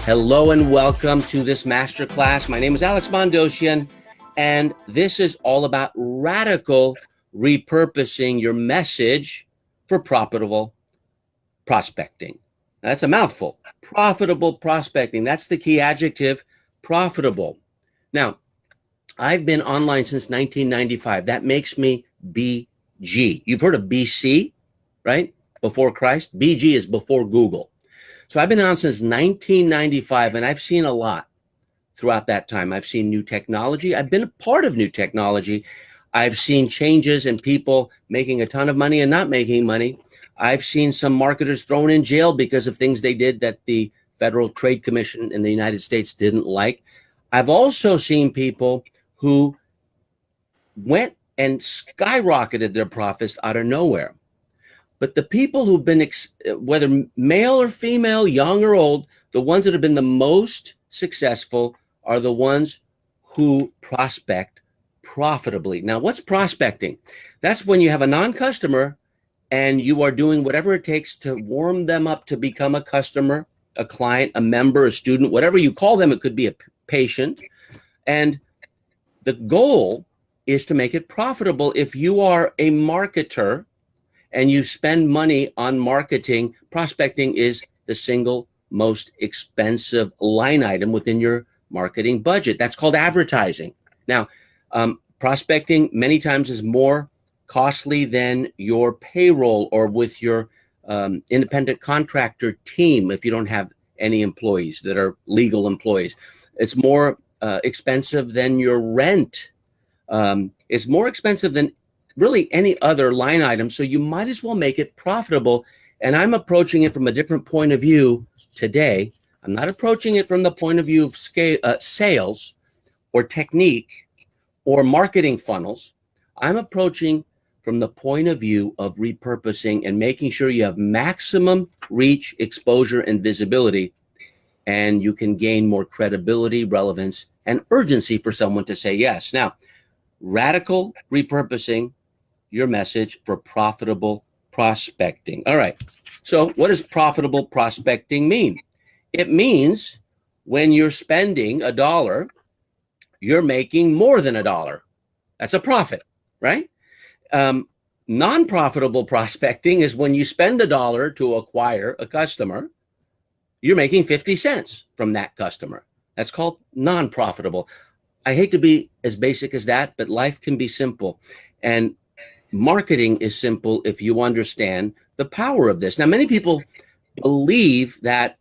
Hello and welcome to this masterclass. My name is Alex Mondosian, and this is all about radical repurposing your message for profitable prospecting. Now, that's a mouthful. Profitable prospecting. That's the key adjective, profitable. Now, I've been online since 1995. That makes me BG. You've heard of BC, right? Before Christ. BG is before Google. So I've been on since 1995, and I've seen a lot throughout that time. I've seen new technology. I've been a part of new technology. I've seen changes in people making a ton of money and not making money. I've seen some marketers thrown in jail because of things they did that the Federal Trade Commission in the United States didn't like. I've also seen people who went and skyrocketed their profits out of nowhere. But the people who've been, whether male or female, young or old, the ones that have been the most successful are the ones who prospect profitably. Now, what's prospecting? That's when you have a non-customer and you are doing whatever it takes to warm them up to become a customer, a client, a member, a student, whatever you call them. It could be a patient. And the goal is to make it profitable. If you are a marketer and you spend money on marketing, prospecting is the single most expensive line item within your marketing budget. That's called advertising. Now, prospecting many times is more costly than your payroll or with your independent contractor team if you don't have any employees that are legal employees. It's more expensive than your rent. It's more expensive than really any other line item. So you might as well make it profitable. And I'm approaching it from a different point of view today. I'm not approaching it from the point of view of sales or technique or marketing funnels. I'm approaching from the point of view of repurposing and making sure you have maximum reach, exposure, and visibility. And you can gain more credibility, relevance, and urgency for someone to say yes. Now, radical repurposing your message for profitable prospecting. All right. So what does profitable prospecting mean? It means when you're spending $1, you're making more than $1. That's a profit, right? Non-profitable prospecting is when you spend $1 to acquire a customer, you're making 50 cents from that customer. That's called non-profitable. I hate to be as basic as that, but life can be simple. And marketing is simple if you understand the power of this. Now, many people believe that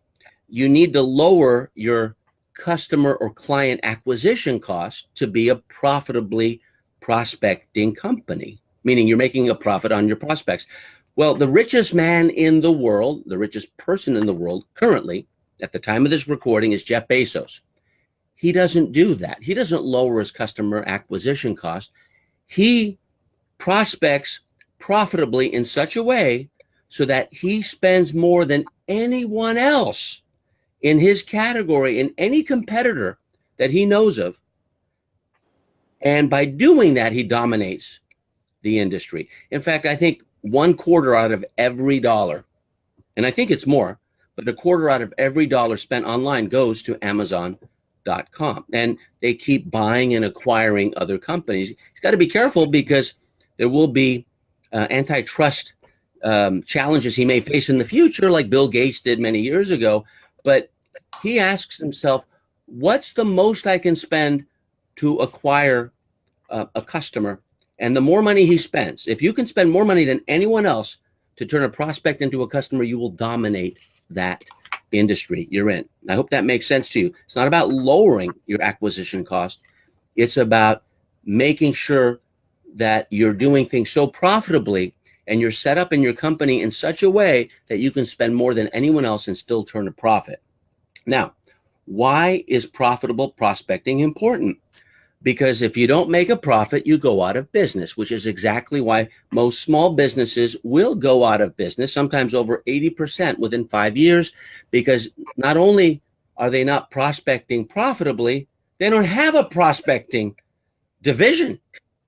you need to lower your customer or client acquisition cost to be a profitably prospecting company, meaning you're making a profit on your prospects. Well, the richest man in the world, the richest person in the world currently, at the time of this recording, is Jeff Bezos. He doesn't do that. He doesn't lower his customer acquisition cost. He prospects profitably in such a way so that he spends more than anyone else in his category, in any competitor that he knows of. And by doing that, he dominates the industry. In fact, I think 1/4 out of every dollar, and I think it's more, but 1/4 out of every dollar spent online goes to Amazon.com. And they keep buying and acquiring other companies. He's got to be careful because there will be antitrust challenges he may face in the future, like Bill Gates did many years ago. But he asks himself, what's the most I can spend to acquire a customer? And the more money he spends, if you can spend more money than anyone else to turn a prospect into a customer, you will dominate that industry you're in. I hope that makes sense to you. It's not about lowering your acquisition cost. It's about making sure that you're doing things so profitably and you're set up in your company in such a way that you can spend more than anyone else and still turn a profit. Now, why is profitable prospecting important? Because if you don't make a profit, you go out of business, which is exactly why most small businesses will go out of business, sometimes over 80% within 5 years, because not only are they not prospecting profitably, they don't have a prospecting division.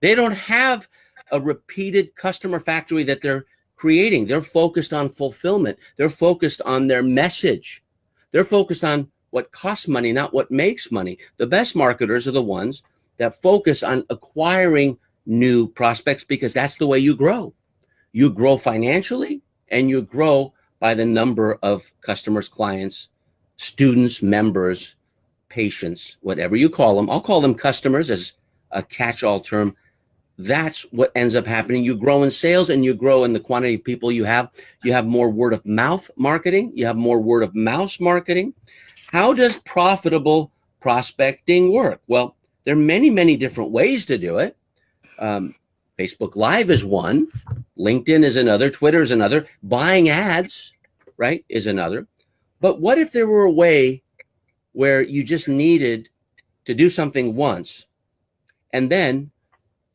They don't have a repeated customer factory that they're creating. They're focused on fulfillment. They're focused on their message. They're focused on what costs money, not what makes money. The best marketers are the ones that focus on acquiring new prospects, because that's the way you grow. You grow financially, and you grow by the number of customers, clients, students, members, patients, whatever you call them. I'll call them customers as a catch-all term. That's what ends up happening. You grow in sales, and you grow in the quantity of people you have. You have more word of mouth marketing. You have more word of mouse marketing. How does profitable prospecting work? Well, there are many, many different ways to do it. Facebook Live is one. LinkedIn is another. Twitter is another. Buying ads, right, is another. But what if there were a way where you just needed to do something once, and then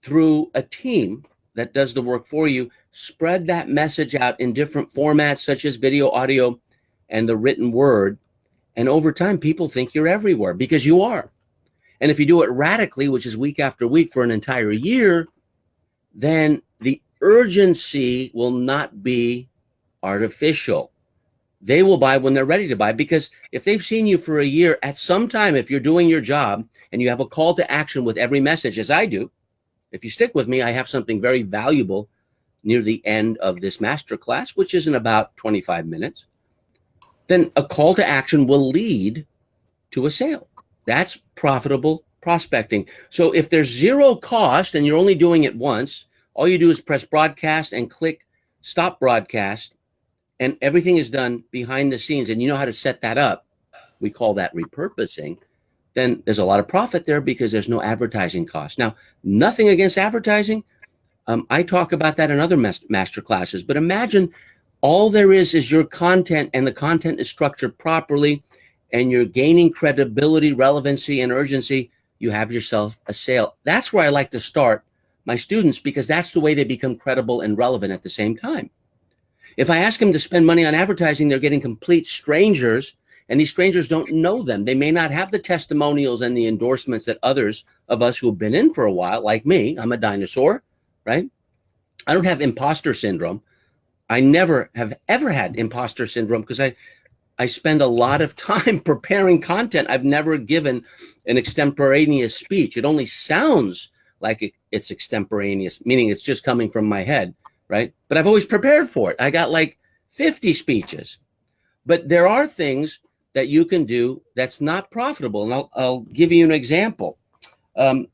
through a team that does the work for you, spread that message out in different formats, such as video, audio, and the written word. And over time, people think you're everywhere, because you are. And if you do it radically, which is week after week for an entire year, then the urgency will not be artificial. They will buy when they're ready to buy, because if they've seen you for a year, at some time, if you're doing your job and you have a call to action with every message, as I do, if you stick with me, I have something very valuable near the end of this masterclass, which is in about 25 minutes. Then a call to action will lead to a sale. That's profitable prospecting. So if there's zero cost and you're only doing it once, all you do is press broadcast and click stop broadcast, and everything is done behind the scenes, and you know how to set that up. We call that repurposing. Then there's a lot of profit there, because there's no advertising cost. Now, nothing against advertising. I talk about that in other master classes, but imagine all there is your content, and the content is structured properly, and you're gaining credibility, relevancy, and urgency. You have yourself a sale. That's where I like to start my students, because that's the way they become credible and relevant at the same time. If I ask them to spend money on advertising, they're getting complete strangers, and these strangers don't know them. They may not have the testimonials and the endorsements that others of us who have been in for a while, like me. I'm a dinosaur, right? I don't have imposter syndrome. I never have ever had imposter syndrome, because I spend a lot of time preparing content. I've never given an extemporaneous speech. It only sounds like it's extemporaneous, meaning it's just coming from my head, right? But I've always prepared for it. I got like 50 speeches. But there are things that you can do that's not profitable. And I'll give you an example. There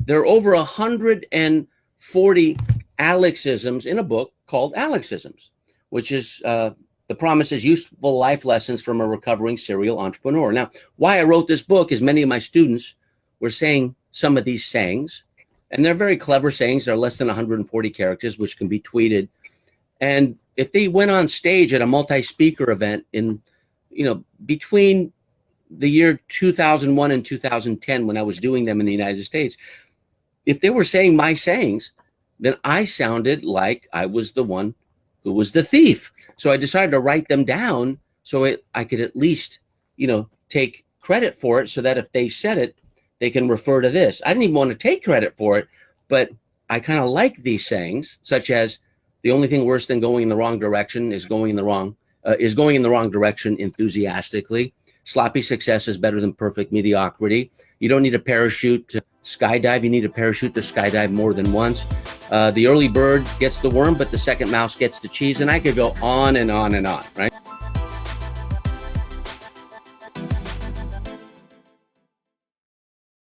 are over 140 Alexisms in a book called Alexisms, which is the promise is useful life lessons from a recovering serial entrepreneur. Now, why I wrote this book is many of my students were saying some of these sayings, and they're very clever sayings. They're less than 140 characters, which can be tweeted. And if they went on stage at a multi-speaker event in, between the year 2001 and 2010, when I was doing them in the United States, if they were saying my sayings, then I sounded like I was the one who was the thief. So I decided to write them down so I could at least, take credit for it, so that if they said it, they can refer to this. I didn't even want to take credit for it, but I kind of like these sayings, such as, the only thing worse than going in the wrong direction is going in the wrong direction enthusiastically. Sloppy success is better than perfect mediocrity. You don't need a parachute to skydive. You need a parachute to skydive more than once. The early bird gets the worm, but the second mouse gets the cheese. And I could go on and on and on, right?